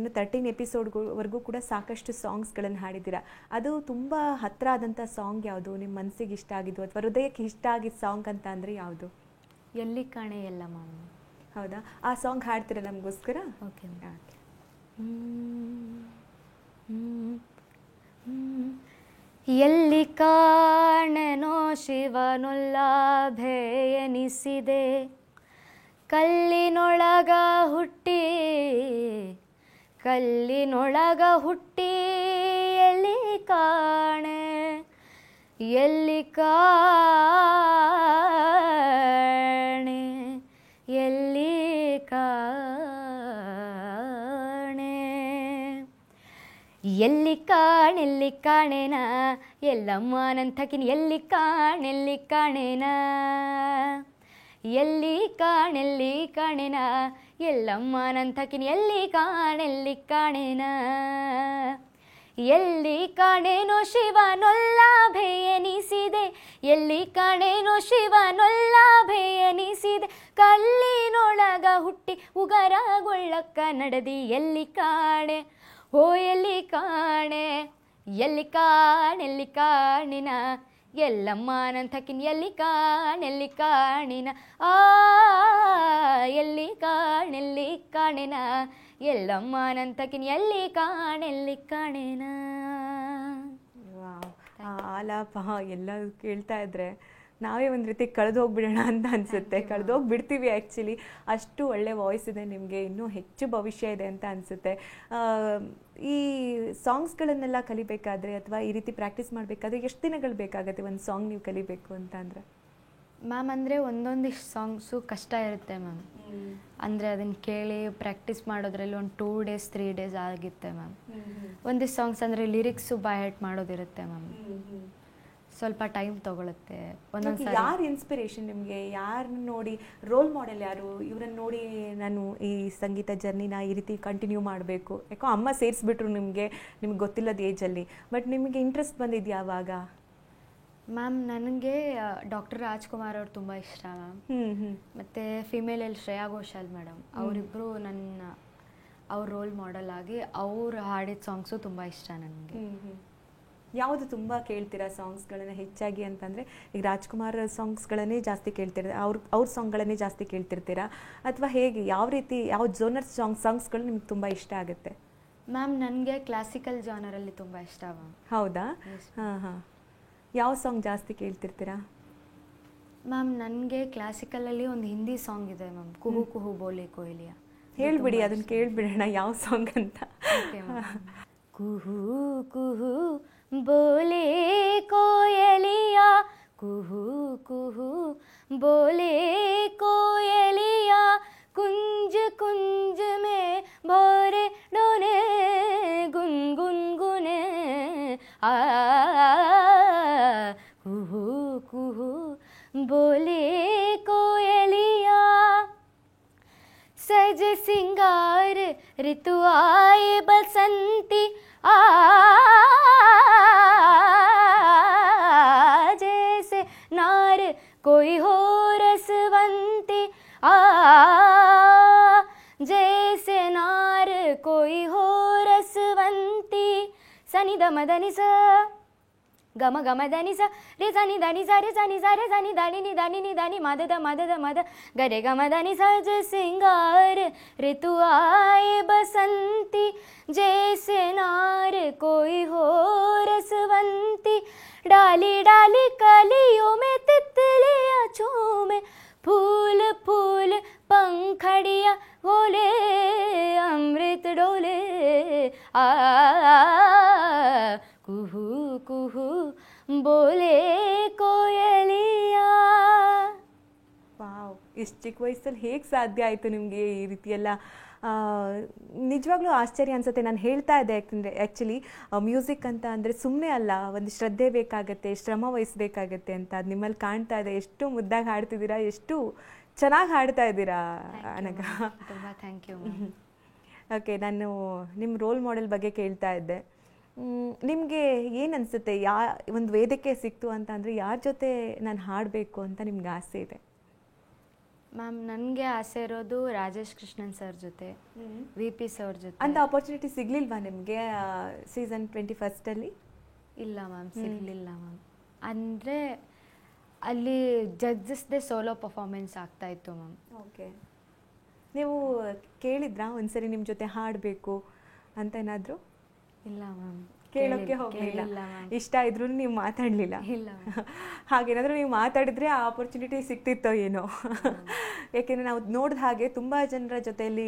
ಏನು 13 ಎಪಿಸೋಡ್ವರೆಗೂ ಕೂಡ ಸಾಕಷ್ಟು ಸಾಂಗ್ಸ್ಗಳನ್ನು ಹಾಡಿದ್ದೀರಾ. ಅದು ತುಂಬ ಹತ್ತಿರ ಆದಂಥ ಸಾಂಗ್ ಯಾವುದು, ನಿಮ್ಮ ಮನಸ್ಸಿಗೆ ಇಷ್ಟ ಆಗಿದ್ದು ಅಥವಾ ಹೃದಯಕ್ಕೆ ಇಷ್ಟ ಆಗಿದ್ದ ಸಾಂಗ್ ಅಂತ ಅಂದರೆ ಯಾವುದು? ಎಲ್ಲಿ ಕಾಣೆ ಎಲ್ಲ ಮಾಮ. ಹೌದಾ, ಆ ಸಾಂಗ್ ಹಾಡ್ತೀರಾ ನಮಗೋಸ್ಕರ? ಓಕೆ. ಎಲ್ಲಿ ಕಾಣೆನೋ ಶಿವನುಲ್ಲಾಭೆ ಎನಿಸಿದೆ, ಕಲ್ಲಿನೊಳಗ ಹುಟ್ಟಿ ಎಲ್ಲಿ ಕಾಣೆ, ಎಲ್ಲಿ ಕಾಣೆ, ಎಲ್ಲಿ ಕಾಣೆ, ಎಲ್ಲಿ ಕಾಣೆನ ಎಲ್ಲಮ್ಮ ನಂತಕಿನ, ಎಲ್ಲಿ ಕಾಣೆನ, ಎಲ್ಲಿ ಕಾಣೆನ ಎಲ್ಲಮ್ಮ ನಂತಕಿನ, ಎಲ್ಲಿ ಕಾಣೆನ, ಎಲ್ಲಿ ಕಾಣೆನೋ ಶಿವನೊಲ್ಲಾಭೆ ಎನಿಸಿದೆ, ಎಲ್ಲಿ ಕಾಣೆನೋ ಶಿವನೊಲ್ಲಾಭೆ ಎನಿಸಿದೆ, ಕಲ್ಲಿನೊಳಗ ಹುಟ್ಟಿ ಉಗರಗೊಳ್ಳಕ್ಕ ನಡೆದಿ, ಎಲ್ಲಿ ಕಾಣೆ ಓ ಎಲ್ಲಿ ಕಾಣೆ, ಎಲ್ಲಿ ಕಾಣಿನ ಎಲ್ಲಮ್ಮ ನಂತಕಿನ, ಎಲ್ಲಿ ಕಾಣಿನ, ಎಲ್ಲಿ ಕಾಣೆನ ಎಲ್ಲಮ್ಮ ನಂತಕಿನ, ಎಲ್ಲಿ ಕಾಣೆನ. ಆಲಾಪ ಎಲ್ಲ ಕೇಳ್ತಾ ಇದ್ರೆ ನಾವೇ ಒಂದು ರೀತಿ ಕಳೆದು ಹೋಗ್ಬಿಡೋಣ ಅಂತ ಅನಿಸುತ್ತೆ. ಕಳೆದೋಗ್ಬಿಡ್ತೀವಿ ಆ್ಯಕ್ಚುಲಿ, ಅಷ್ಟು ಒಳ್ಳೆ ವಾಯ್ಸ್ ಇದೆ ನಿಮಗೆ, ಇನ್ನೂ ಹೆಚ್ಚು ಭವಿಷ್ಯ ಇದೆ ಅಂತ ಅನಿಸುತ್ತೆ. ಈ ಸಾಂಗ್ಸ್ಗಳನ್ನೆಲ್ಲ ಕಲಿಬೇಕಾದ್ರೆ ಅಥವಾ ಈ ರೀತಿ ಪ್ರಾಕ್ಟೀಸ್ ಮಾಡಬೇಕಾದ್ರೆ ಎಷ್ಟು ದಿನಗಳು ಬೇಕಾಗುತ್ತೆ ಒಂದು ಸಾಂಗ್ ನೀವು ಕಲಿಬೇಕು ಅಂತ ಅಂದರೆ? ಮ್ಯಾಮ್ ಅಂದರೆ ಒಂದೊಂದಿಷ್ಟು ಸಾಂಗ್ಸು ಕಷ್ಟ ಇರುತ್ತೆ ಮ್ಯಾಮ್. ಅಂದರೆ ಅದನ್ನು ಕೇಳಿ ಪ್ರಾಕ್ಟೀಸ್ ಮಾಡೋದ್ರಲ್ಲಿ ಒಂದು 2 days 3 days ಆಗುತ್ತೆ ಮ್ಯಾಮ್. ಒಂದಿಷ್ಟು ಸಾಂಗ್ಸ್ ಅಂದರೆ ಲಿರಿಕ್ಸು ಬೈ ಹಾರ್ಟ್ ಮಾಡೋದಿರುತ್ತೆ ಮ್ಯಾಮ್, ಸ್ವಲ್ಪ ಟೈಮ್ ತೊಗೊಳುತ್ತೆ. ಒಂದೊಂದು ಯಾರು ಇನ್ಸ್ಪಿರೇಷನ್ ನಿಮಗೆ? ಯಾರನ್ನ ನೋಡಿ, ರೋಲ್ ಮಾಡೆಲ್ ಯಾರು? ಇವ್ರನ್ನ ನೋಡಿ ನಾನು ಈ ಸಂಗೀತ ಜರ್ನಿನ ಈ ರೀತಿ ಕಂಟಿನ್ಯೂ ಮಾಡಬೇಕು, ಯಾಕೋ ಅಮ್ಮ ಸೇರಿಸ್ಬಿಟ್ರು ನಿಮಗೆ ಗೊತ್ತಿಲ್ಲದ ಏಜಲ್ಲಿ, ಬಟ್ ನಿಮಗೆ ಇಂಟ್ರೆಸ್ಟ್ ಬಂದಿದ್ದು ಯಾವಾಗ? ಮ್ಯಾಮ್ ನನಗೆ ಡಾಕ್ಟರ್ ರಾಜ್ಕುಮಾರ್ ಅವ್ರು ತುಂಬ ಇಷ್ಟ ಮ್ಯಾಮ್. ಮತ್ತು ಫಿಮೇಲಲ್ಲಿ ಶ್ರೇಯಾ ಘೋಷಾಲ್ ಮೇಡಮ್, ಅವರಿಬ್ಬರು ಅವ್ರ ರೋಲ್ ಮಾಡೆಲ್ ಆಗಿ ಅವ್ರು ಹಾಡಿದ ಸಾಂಗ್ಸು ತುಂಬ ಇಷ್ಟ ನನಗೆ. ಯಾವುದು ತುಂಬ ಕೇಳ್ತೀರಾ ಸಾಂಗ್ಸ್ಗಳನ್ನು ಹೆಚ್ಚಾಗಿ ಅಂತಂದರೆ? ಈಗ ರಾಜ್ಕುಮಾರ್ ಸಾಂಗ್ಸ್ಗಳನ್ನೇ ಜಾಸ್ತಿ ಕೇಳ್ತಿರ್ತೀರ, ಅವ್ರ ಸಾಂಗ್ಗಳನ್ನೇ ಜಾಸ್ತಿ ಕೇಳ್ತಿರ್ತೀರಾ ಅಥವಾ ಹೇಗೆ, ಯಾವ ರೀತಿ, ಯಾವ ಜೋನರ್ ಸಾಂಗ್ಸ್ಗಳು ನಿಮ್ಗೆ ತುಂಬ ಇಷ್ಟ ಆಗುತ್ತೆ? ಮ್ಯಾಮ್ ನನಗೆ ಕ್ಲಾಸಿಕಲ್ ಜಾನರಲ್ಲಿ ತುಂಬ ಇಷ್ಟ ಮ್ಯಾಮ್. ಹೌದಾ? ಹಾಂ. ಯಾವ ಸಾಂಗ್ ಜಾಸ್ತಿ ಕೇಳ್ತಿರ್ತೀರಾ? ಮ್ಯಾಮ್ ನನಗೆ ಕ್ಲಾಸಿಕಲಲ್ಲಿ ಒಂದು ಹಿಂದಿ ಸಾಂಗ್ ಇದೆ ಮ್ಯಾಮ್, ಕುಹು ಕುಹು ಬೋಲೆ ಕೊಯ್ಲಿಯ. ಹೇಳ್ಬಿಡಿ, ಅದನ್ನು ಕೇಳ್ಬಿಡೋಣ ಯಾವ ಸಾಂಗ್ ಅಂತ. ಕುಹು ಕುಹು ಬೋಲೆ ಕೋಯಲಿಯಾ, ಕುಹು ಕುಹು ಬೋಲೆ ಕೋಯಲಿಯಾ, ಕುಂಜ ಕುಂಜ ಮೇ ಭೋರೆ ಡೋನೆ ಗುನ್ಗುನ್ಗುನೆ, ಕುಹು ಕುಹು ಬೋಲೆ कोयलिया, सज सिंगार ऋतु आए बसंती, जैसे नार कोई हो रसवंती, जैसे नार कोई हो रसवंती, सनि द मदनि सा गम गम धनि सा रे सनि धनि सा रे सनि सा रे सनि धनि नि धनि मद द मद गरे गम धनि सज सिंगार ऋतु आए बसंती, जैसे नार कोई हो रसवंती, डाली डाली कलियों में तितलियां झूमे, फूल फूल पंखड़ियां बोले अमृत डोले, कुहू कुहू बोले कोयलिया. ವಾವ್, ಇಷ್ಟು ಚಿಕ್ಕ ವಯಸ್ಸಲ್ಲಿ ಹೇಗೆ ಸಾಧ್ಯ ಆಯಿತು ನಿಮಗೆ ಈ ರೀತಿಯೆಲ್ಲ? ನಿಜವಾಗ್ಲೂ ಆಶ್ಚರ್ಯ ಅನಿಸುತ್ತೆ. ನಾನು ಹೇಳ್ತಾ ಇದ್ದೆ, ಯಾಕಂದರೆ ಆ್ಯಕ್ಚುಲಿ ಮ್ಯೂಸಿಕ್ ಅಂತ ಅಂದರೆ ಸುಮ್ಮನೆ ಅಲ್ಲ, ಒಂದು ಶ್ರದ್ಧೆ ಬೇಕಾಗತ್ತೆ, ಶ್ರಮ ವಹಿಸಬೇಕಾಗತ್ತೆ ಅಂತ. ಅದು ನಿಮ್ಮಲ್ಲಿ ಕಾಣ್ತಾ ಇದೆ. ಎಷ್ಟು ಮುದ್ದಾಗಿ ಹಾಡ್ತಿದ್ದೀರಾ, ಎಷ್ಟು ಚೆನ್ನಾಗಿ ಹಾಡ್ತಾ ಇದ್ದೀರಾ ಅನಘ. ತುಂಬ ಥ್ಯಾಂಕ್ ಯು. ಓಕೆ, ನಾನು ನಿಮ್ಮ ರೋಲ್ ಮಾಡೆಲ್ ಬಗ್ಗೆ ಕೇಳ್ತಾ ಇದ್ದೆ. ನಿಮಗೆ ಏನು ಅನಿಸುತ್ತೆ, ಒಂದು ವೇದಿಕೆ ಸಿಕ್ತು ಅಂತ ಅಂದರೆ ಯಾರ ಜೊತೆ ನಾನು ಹಾಡಬೇಕು ಅಂತ ನಿಮ್ಗೆ ಆಸೆ ಇದೆ? ಮ್ಯಾಮ್ ನನಗೆ ಆಸೆ ಇರೋದು ರಾಜೇಶ್ ಕೃಷ್ಣನ್ ಸರ್ ಜೊತೆ, ವಿ ಪಿ ಸರ್ ಜೊತೆ. ಅಂತ ಆಪರ್ಚುನಿಟಿ ಸಿಗ್ಲಿಲ್ವಾ ನಿಮಗೆ ಸೀಸನ್ 21 ಇಲ್ಲ ಮ್ಯಾಮ್, ಸಿಗಲಿಲ್ಲ ಮ್ಯಾಮ್. ಅಂದರೆ ಅಲ್ಲಿ ಜಡ್ಜಸ್ದೇ ಸೋಲೋ ಪರ್ಫಾರ್ಮೆನ್ಸ್ ಆಗ್ತಾಯಿತ್ತು ಮ್ಯಾಮ್. ಓಕೆ, ನೀವು ಕೇಳಿದ್ರಾ ಒಂದ್ಸರಿ ನಿಮ್ಮ ಜೊತೆ ಹಾಡಬೇಕು ಅಂತ ಏನಾದರೂ? ಇಲ್ಲ ಮ್ಯಾಮ್, ಕೇಳೋಕ್ಕೆ ಹೋಗಲಿಲ್ಲ. ಇಷ್ಟ ಇದ್ರೂ ನೀವು ಮಾತಾಡಲಿಲ್ಲ? ಇಲ್ಲ. ಹಾಗೇನಾದರೂ ನೀವು ಮಾತಾಡಿದ್ರೆ ಆ ಆಪರ್ಚುನಿಟಿ ಸಿಗ್ತಿತ್ತೋ ಏನೋ. ಯಾಕೆಂದರೆ ನಾವು ನೋಡಿದ ಹಾಗೆ ತುಂಬ ಜನರ ಜೊತೆಯಲ್ಲಿ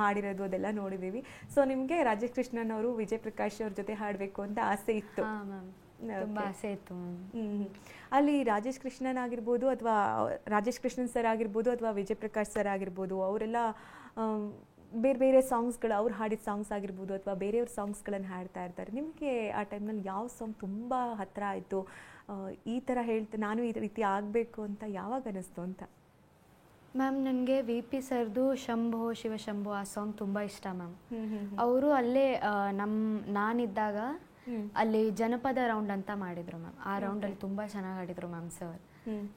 ಹಾಡಿರೋದು ಅದೆಲ್ಲ ನೋಡಿದ್ದೀವಿ. ಸೊ ನಿಮಗೆ ರಾಜೇಶ್ ಕೃಷ್ಣನ್ ಅವರು, ವಿಜಯ್ ಪ್ರಕಾಶ್ ಅವ್ರ ಜೊತೆ ಹಾಡಬೇಕು ಅಂತ ಆಸೆ ಇತ್ತು? ಹಾಂ ಮ್ಯಾಮ್, ತುಂಬ ಆಸೆ ಇತ್ತು ಮ್ಯಾಮ್. ಅಲ್ಲಿ ರಾಜೇಶ್ ಕೃಷ್ಣನ್ ಆಗಿರ್ಬೋದು ಅಥವಾ ರಾಜೇಶ್ ಕೃಷ್ಣನ್ ಸರ್ ಆಗಿರ್ಬೋದು ಅಥವಾ ವಿಜಯ್ ಪ್ರಕಾಶ್ ಸರ್ ಆಗಿರ್ಬೋದು, ಅವರೆಲ್ಲ ಬೇರೆ ಬೇರೆ ಸಾಂಗ್ಸ್ಗಳು, ಅವ್ರು ಹಾಡಿದ ಸಾಂಗ್ಸ್ ಆಗಿರ್ಬೋದು ಅಥವಾ ಬೇರೆಯವ್ರ ಸಾಂಗ್ಸ್ಗಳನ್ನು ಹಾಡ್ತಾ ಇರ್ತಾರೆ. ನಿಮಗೆ ಆ ಟೈಮ್ನಲ್ಲಿ ಯಾವ ಸಾಂಗ್ ತುಂಬ ಹತ್ತಿರ ಆಯಿತು, ಈ ಥರ ನಾನು ಈ ರೀತಿ ಆಗಬೇಕು ಅಂತ ಯಾವಾಗ ಅನ್ನಿಸ್ತು ಅಂತ? ಮ್ಯಾಮ್, ನನಗೆ ವಿ ಪಿ ಸರ್ದು ಶಂಭೋ ಶಿವಶಂಭೋ ಆ ಸಾಂಗ್ ತುಂಬ ಇಷ್ಟ ಮ್ಯಾಮ್. ಅವರು ಅಲ್ಲೇ ನಾನಿದ್ದಾಗ ಅಲ್ಲಿ ಜನಪದ ರೌಂಡ್ ಅಂತ ಮಾಡಿದರು ಮ್ಯಾಮ್. ಆ ರೌಂಡಲ್ಲಿ ತುಂಬ ಚೆನ್ನಾಗಿ ಹಾಡಿದರು ಮ್ಯಾಮ್ ಸರ್.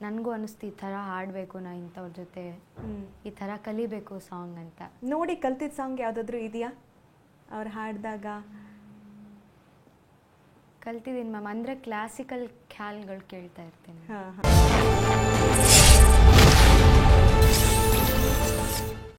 ನನಗೂ ಅನ್ನಿಸ್ತು ಈ ಥರ ಹಾಡಬೇಕು, ನಾ ಇಂಥವ್ರ ಜೊತೆ ಈ ಥರ ಕಲಿಬೇಕು ಸಾಂಗ್ ಅಂತ. ನೋಡಿ ಕಲ್ತಿದ್ದ ಸಾಂಗ್ ಯಾವುದಾದ್ರೂ ಇದೆಯಾ ಅವ್ರು ಹಾಡಿದಾಗ? ಕಲ್ತಿದ್ದೀನಿ ಮ್ಯಾಮ್, ಅಂದರೆ ಕ್ಲಾಸಿಕಲ್ ಖ್ಯಾಲ್ಗಳು ಕೇಳ್ತಾ ಇರ್ತೀನಿ. ಹಾಂ ಹಾಂ.